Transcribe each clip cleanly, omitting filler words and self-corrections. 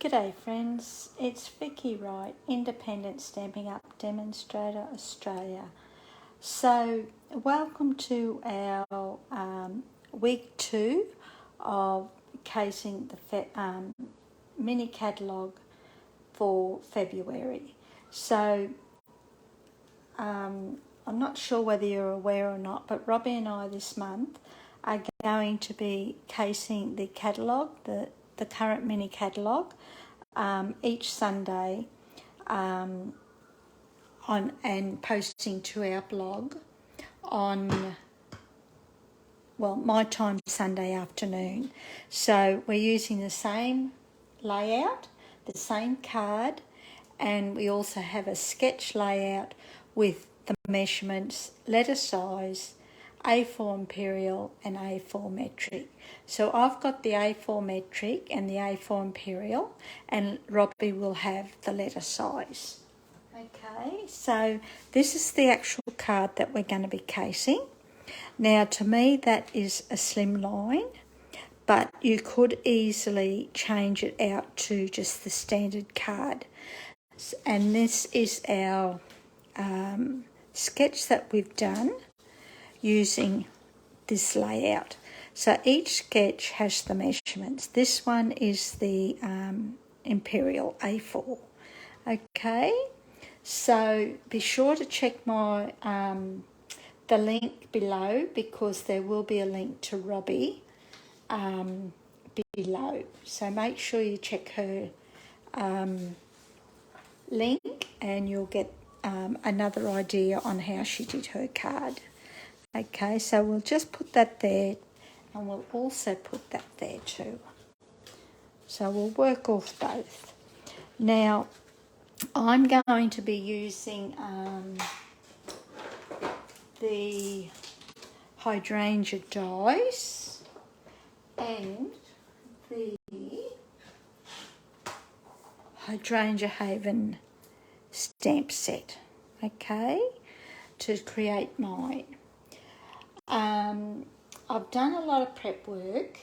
G'day friends, it's Vicky Wright, Independent Stampin' Up Demonstrator Australia. So welcome to our week 2 of casing the mini catalogue for February. So I'm not sure whether you're aware or not, but Robbie and I this month are going to be casing the catalogue, the current mini catalogue, each Sunday and posting to our blog on, my time Sunday afternoon. So we're using the same layout, the same card, and we also have a sketch layout with the measurements, letter size, A4 Imperial and A4 metric. So I've got the A4 metric and the A4 Imperial, and Robbie will have the letter size. Okay, so this is the actual card that we're going to be casing. Now to me that is a slim line, but you could easily change it out to just the standard card. And this is our sketch that we've done using this layout. So each sketch has the measurements. This one is the Imperial A4. Okay, so be sure to check my the link below, because there will be a link to Robbie below. So make sure you check her link and you'll get another idea on how she did her card. Okay, so we'll just put that there, and we'll also put that there too. So we'll work off both. Now, I'm going to be using the hydrangea dies and the Hydrangea Haven stamp set, okay, to create mine. I've done a lot of prep work,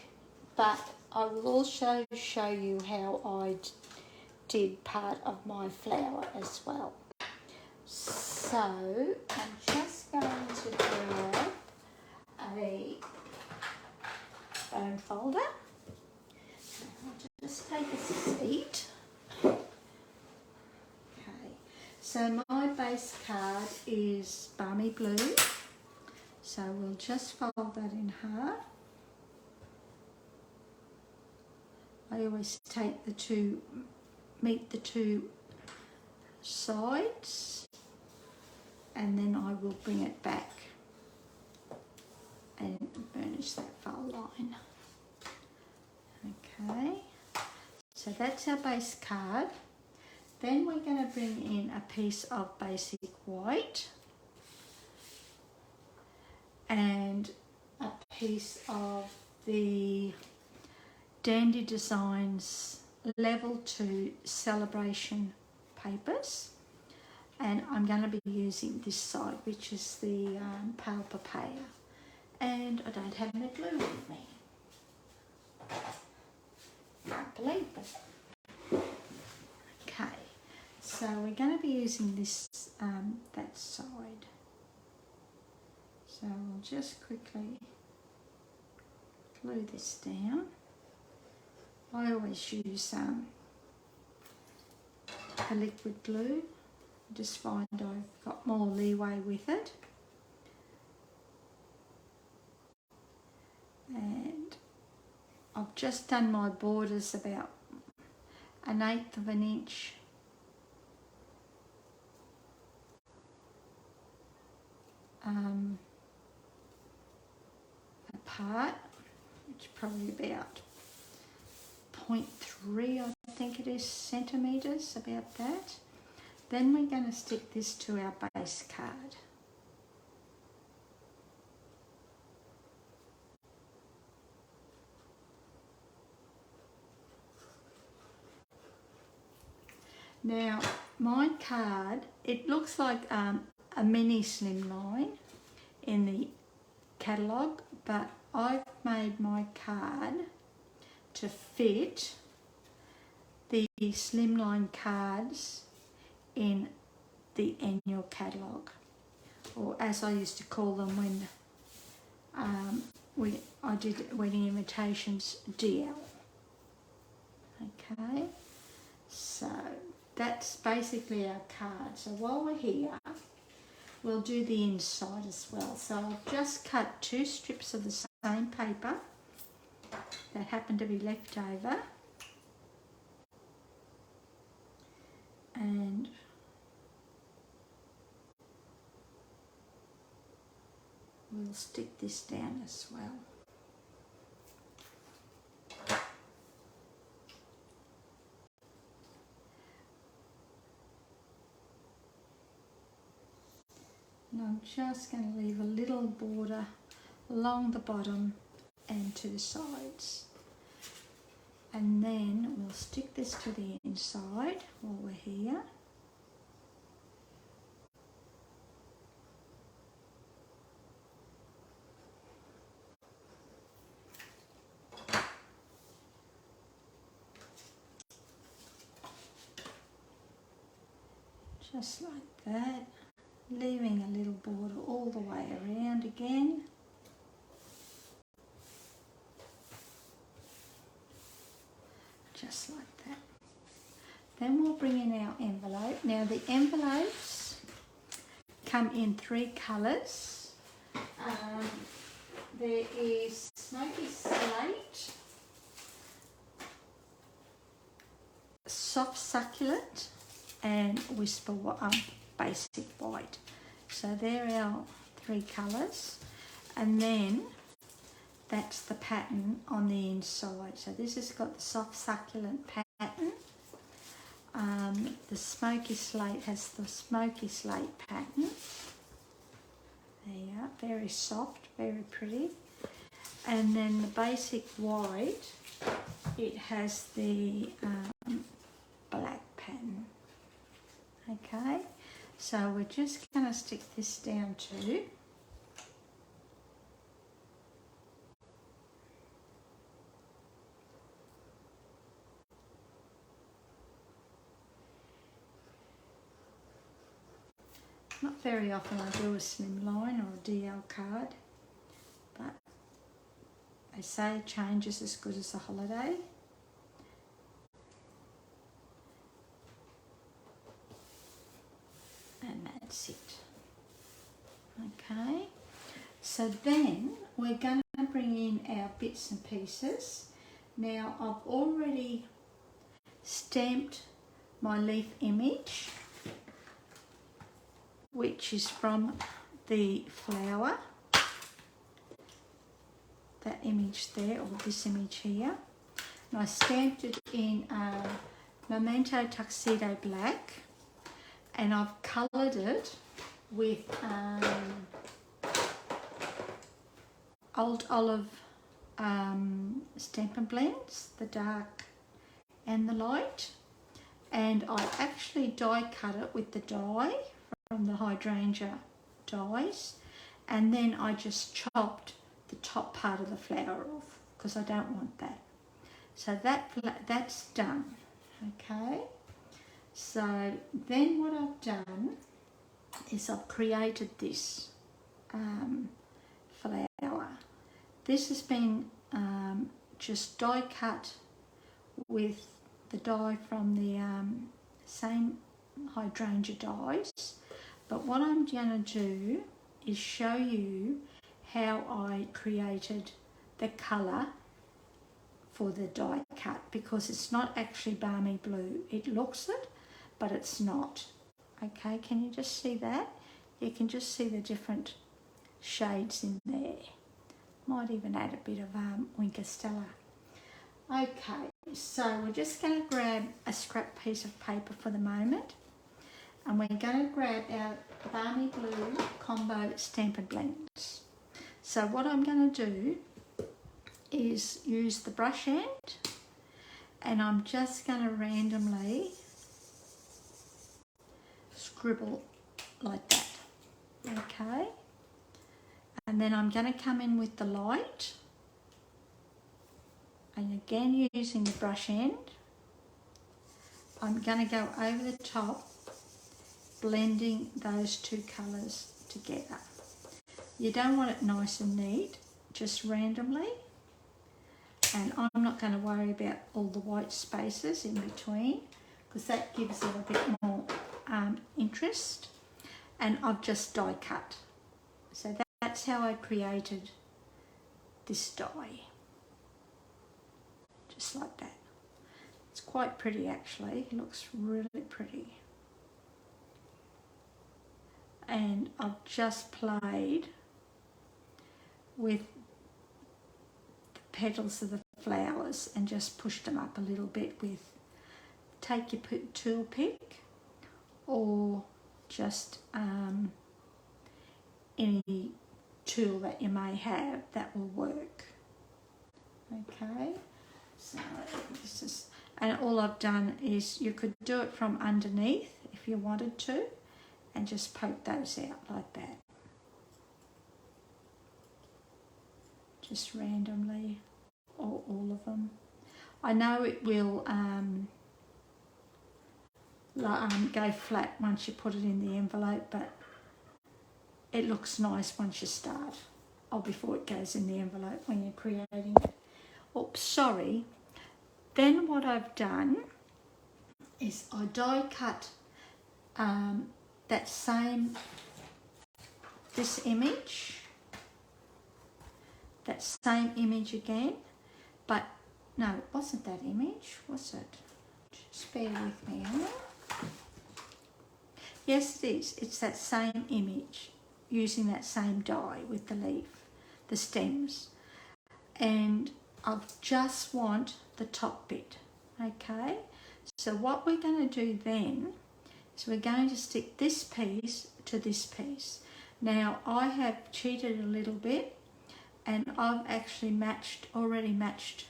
but I will also show you how I did part of my flower as well. So I'm just going to grab a bone folder. I'll just take a seat. Okay, so my base card is Balmy Blue. So we'll just fold that in half. I always take meet the two sides, and then I will bring it back and burnish that fold line. Okay, so that's our base card. Then we're going to bring in a piece of basic white and a piece of the Dandy Designs Level 2 Celebration papers, and I'm going to be using this side, which is the pale papaya, and I don't have my glue with me. Can't believe it. Okay, so we're going to be using this that side. So we'll just quickly glue this down. I always use a liquid glue. I just find I've got more leeway with it. And I've just done my borders about 1/8 of an inch apart, which is probably about 0.3, I think it is, centimetres, about that. Then we're going to stick this to our base card. Now, my card, it looks like a mini slimline in the catalogue, but I've made my card to fit the slimline cards in the annual catalogue, or as I used to call them when I did Wedding Invitations, DL. Okay, so that's basically our card. So while we're here, we'll do the inside as well. So I've just cut 2 strips of the same paper that happen to be left over, and we'll stick this down as well. And I'm just going to leave a little border along the bottom and to the sides. And then we'll stick this to the inside while we're here. Just like that, leaving a little border all the way around again. Just like that. Then we'll bring in our envelope. Now the envelopes come in 3 colours. There is Smoky Slate, Soft Succulent, and Whisper Basic White. So they're our 3 colours, and then that's the pattern on the inside. So this has got the Soft Succulent pattern. The Smoky Slate has the Smoky Slate pattern. There you are, very soft, very pretty. And then the Basic White, it has the black pattern. Okay, so we're just going to stick this down too. Not very often I do a slimline or a DL card, but they say change is as good as a holiday. And that's it. Okay, so then we're going to bring in our bits and pieces. Now I've already stamped my leaf image, which is from the flower, that image there, or this image here. And I stamped it in Memento Tuxedo Black, and I've coloured it with Old Olive Stampin' Blends, the dark and the light. And I actually die cut it with the die from the hydrangea dies, and then I just chopped the top part of the flower off because I don't want that. So that's done. Okay, so then what I've done is I've created this flower. This has been just die cut with the die from the same hydrangea dies. But what I'm going to do is show you how I created the colour for the die cut, because it's not actually balmy blue. It looks it, but it's not. Okay, can you just see that? You can just see the different shades in there. Might even add a bit of Winker Stella. Okay, so we're just going to grab a scrap piece of paper for the moment, and we're going to grab our Balmy Blue Combo Stampin' Blends. So what I'm going to do is use the brush end, and I'm just going to randomly scribble like that. Okay, and then I'm going to come in with the light, and again using the brush end, I'm going to go over the top, blending those two colours together. You don't want it nice and neat, just randomly. And I'm not going to worry about all the white spaces in between, because that gives it a bit more interest. And I've just die cut. So that's how I created this die. Just like that. It's quite pretty actually, it looks really pretty. And I've just played with the petals of the flowers and just pushed them up a little bit with, take your tool pick or just any tool that you may have that will work. Okay, so this is, and all I've done is, you could do it from underneath if you wanted to, and just poke those out like that. Just randomly, or all of them. I know it will go flat once you put it in the envelope, but it looks nice once you start, or before it goes in the envelope when you're creating it. Oops, sorry. Then what I've done is I die cut this image, that same image again, but no, it wasn't that image, was it? Just bear with me, Yes, it is. It's that same image, using that same die with the leaf, the stems. And I just want the top bit, okay? So what we're going to do then is we're going to stick this piece to this piece. Now I have cheated a little bit, and I've actually already marked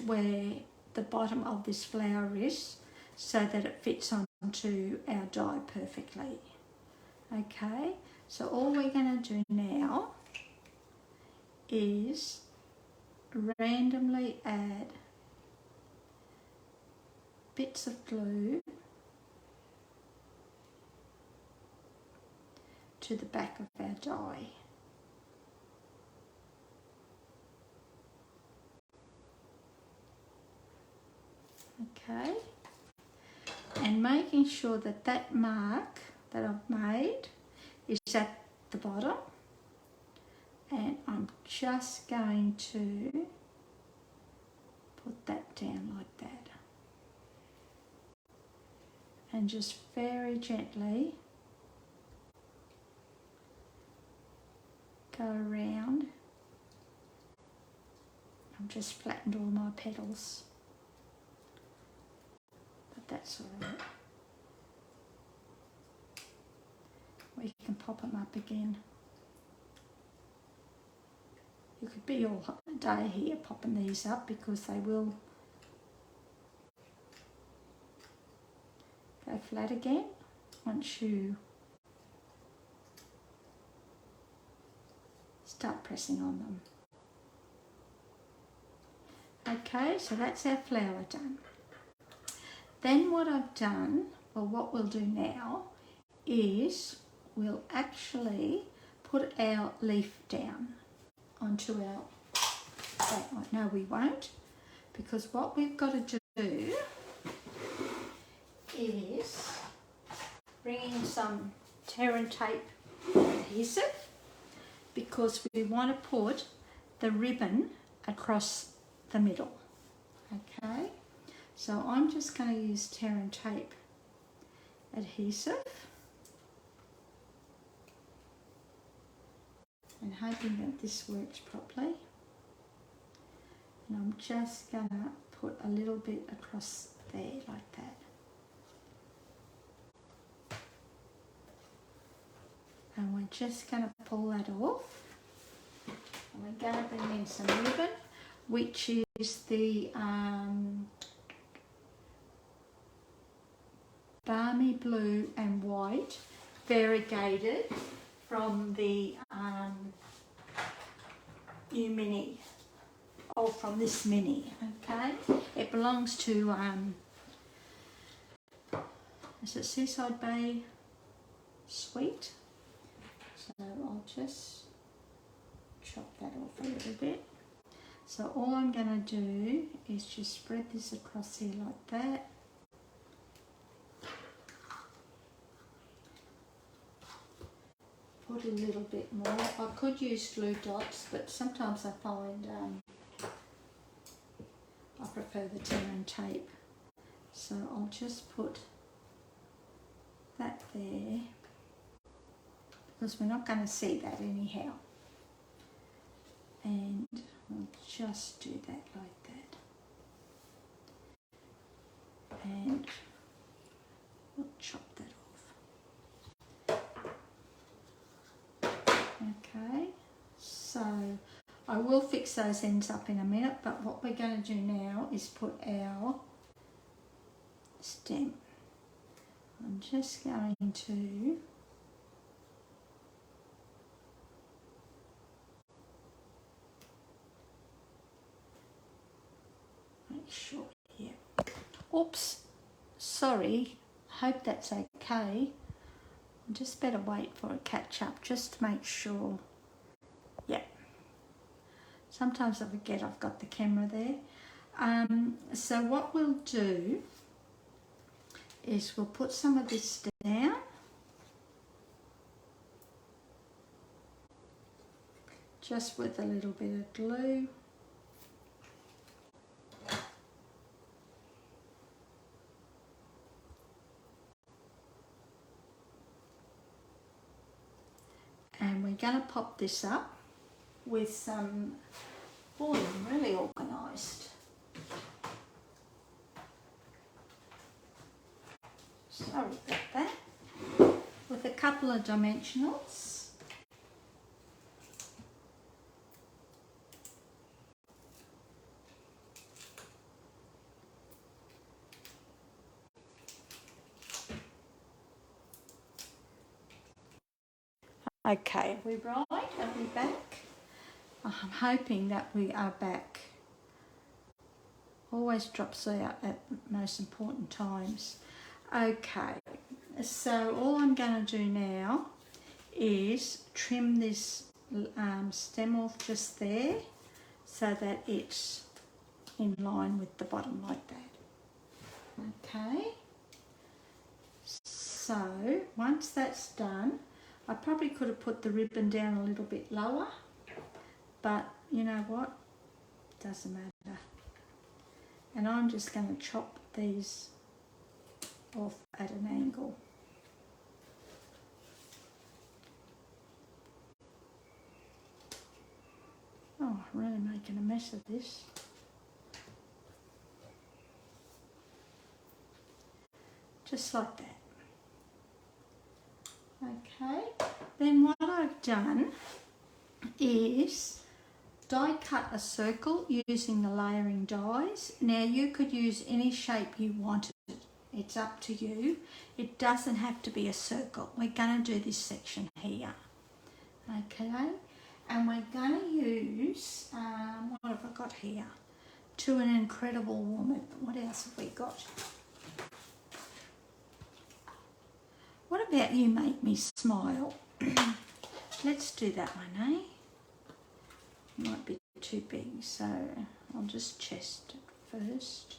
where the bottom of this flower is, so that it fits onto our die perfectly. Okay, so all we're going to do now is randomly add bits of glue to the back of our die. Okay, and making sure that that mark that I've made is at the bottom, and I'm just going to put that down like that, and just very gently go around. I've just flattened all my petals, but that's all right. We can pop them up again. You could be all day here popping these up, because they will go flat again once you start pressing on them. Okay, so that's our flower done. Then what I've done, well, what we'll do now is we'll actually put our leaf down onto our, no we won't, because what we've got to do is bring in some tear and tape adhesive, because we want to put the ribbon across the middle. Okay, so I'm just going to use tear and tape adhesive, and hoping that this works properly. And I'm just going to put a little bit across there like that. And we're just going to pull that off. And we're going to bring in some ribbon, which is the Balmy Blue and White, variegated from the New Mini from this mini, okay? It belongs to, is it Seaside Bay Sweet? So I'll just chop that off a little bit. So all I'm going to do is just spread this across here like that. Put a little bit more. I could use glue dots, but sometimes I find I prefer the tear and tape. So I'll just put that there, because we're not going to see that anyhow. And we'll just do that like that. And we'll chop that off. Okay, so I will fix those ends up in a minute, but what we're going to do now is put our stem. I'm just going to make sure, yeah. Oops, sorry, hope that's okay. I just better wait for a catch up just to make sure. Yeah. Sometimes I forget I've got the camera there. So what we'll do is we'll put some of this down. Just with a little bit of glue. And we're going to pop this up with some, boy, I'm really organised. Sorry about that. With a couple of dimensionals. Okay, are we right? Are we back? I'm hoping that we are back. Always drops out at most important times. Okay, so all I'm going to do now is trim this stem off just there so that it's in line with the bottom like that. Okay, so once that's done, I probably could have put the ribbon down a little bit lower, but you know what, doesn't matter. And I'm just going to chop these off at an angle. Oh, I'm really making a mess of this. Just like that. Okay, then what I've done is die cut a circle using the layering dies. Now you could use any shape you wanted. It's up to you. It doesn't have to be a circle. We're going to do this section here. Okay, and we're going to use, what have I got here? To an Incredible Woman. What else have we got? What about You Make Me Smile? Let's do that one, eh? Might be too big, so I'll just chest it first.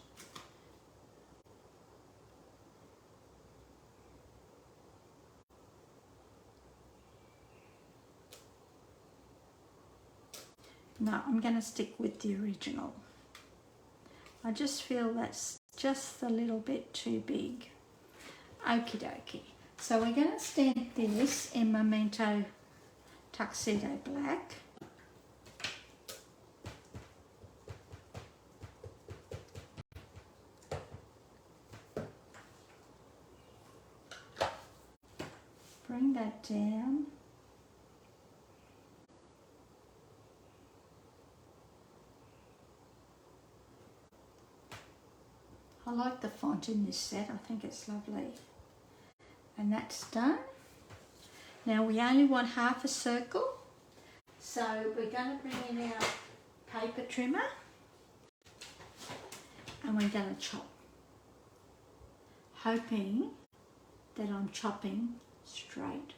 No, I'm going to stick with the original. I just feel that's just a little bit too big. Okie dokie. So we're going to stamp this in Memento Tuxedo Black. Bring that down. I like the font in this set. I think it's lovely. And that's done. Now we only want half a circle, so we're going to bring in our paper trimmer. and we're going to chop, hoping that I'm chopping straight.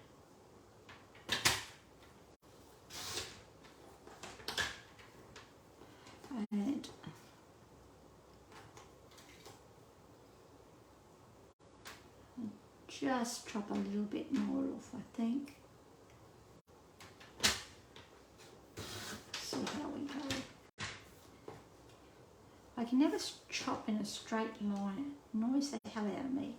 And just chop a little bit more off, I think. See how we go. I can never chop in a straight line. It annoys the hell out of me.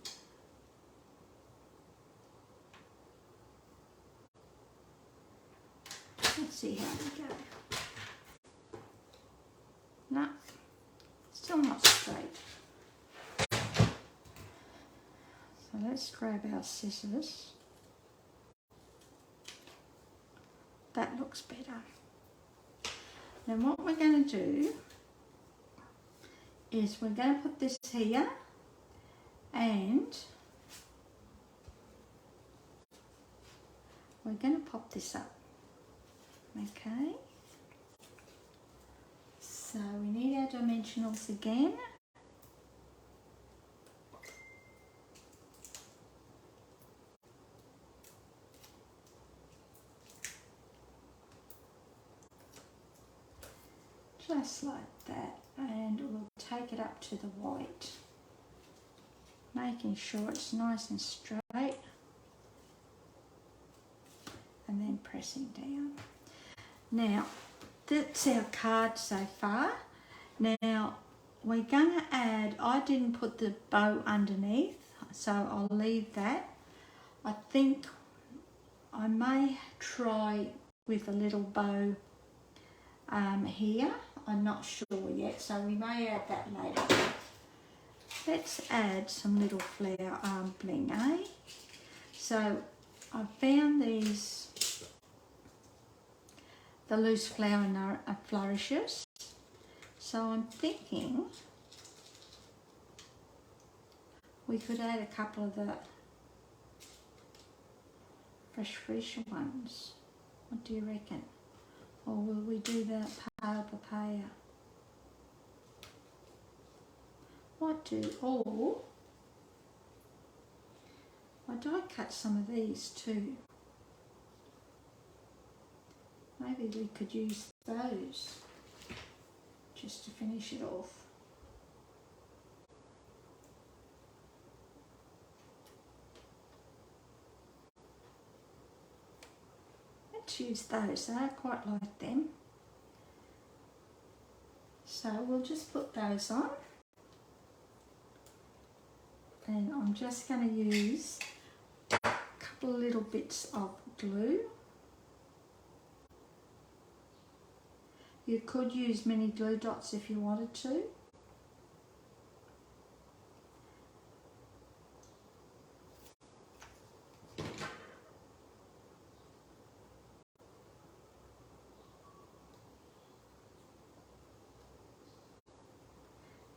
Let's see how we go. No, still not straight. So let's grab our scissors. That looks better. Then what we're going to do is we're going to put this here and we're going to pop this up. Okay. So we need our dimensionals again. Just like that, and we'll take it up to the white, making sure it's nice and straight, and then pressing down. Now, that's our card so far. Now, we're going to add, I didn't put the bow underneath, so I'll leave that. I think I may try with a little bow here. I'm not sure yet, so we may add that later. Let's add some little flower bling, eh? So I found these, the loose flower flourishes. So I'm thinking we could add a couple of the fresh ones. What do you reckon? Or will we do the pale papaya? Or I die cut some of these too. Maybe we could use those just to finish it off. Let's use those, I quite like them. So we'll just put those on. And I'm just going to use a couple of little bits of glue. You could use mini glue dots if you wanted to.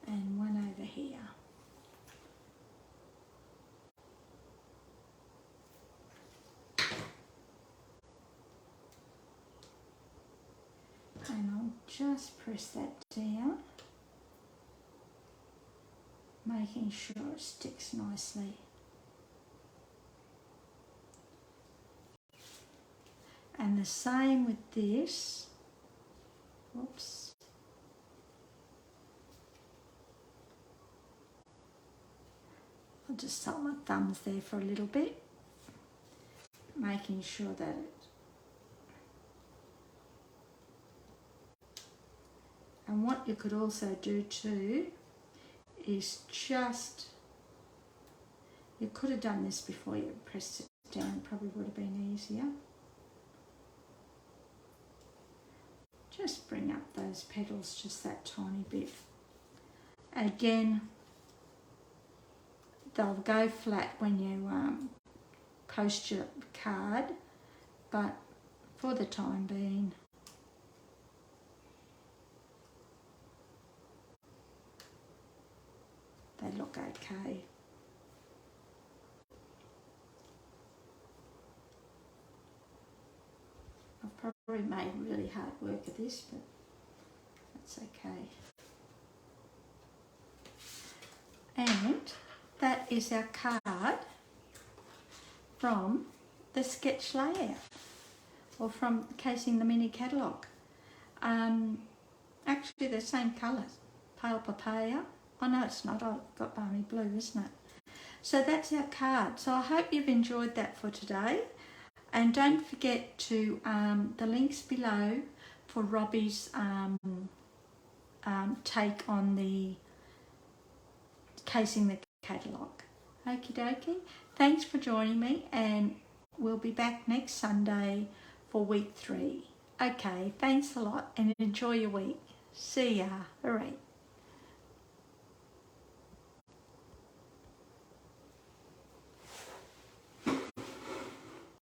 And one over here. And I'll just press that down, making sure it sticks nicely. And the same with this. Whoops. I'll just hold my thumbs there for a little bit, making sure that it. And what you could also do too is just, you could have done this before you pressed it down, probably would have been easier. Just bring up those petals just that tiny bit. Again, they'll go flat when you post your card, but for the time being, they look okay. I've probably made really hard work of this, but that's okay. And that is our card from the sketch layout, or from Casing the Mini catalogue. Actually, the same colours, pale papaya. Oh no, it's not. I've got balmy blue, isn't it? So that's our card. So I hope you've enjoyed that for today. And don't forget to the links below for Robbie's take on the Casing the catalogue. Okie dokie. Thanks for joining me, and we'll be back next Sunday for week 3. Okay, thanks a lot and enjoy your week. See ya. All right.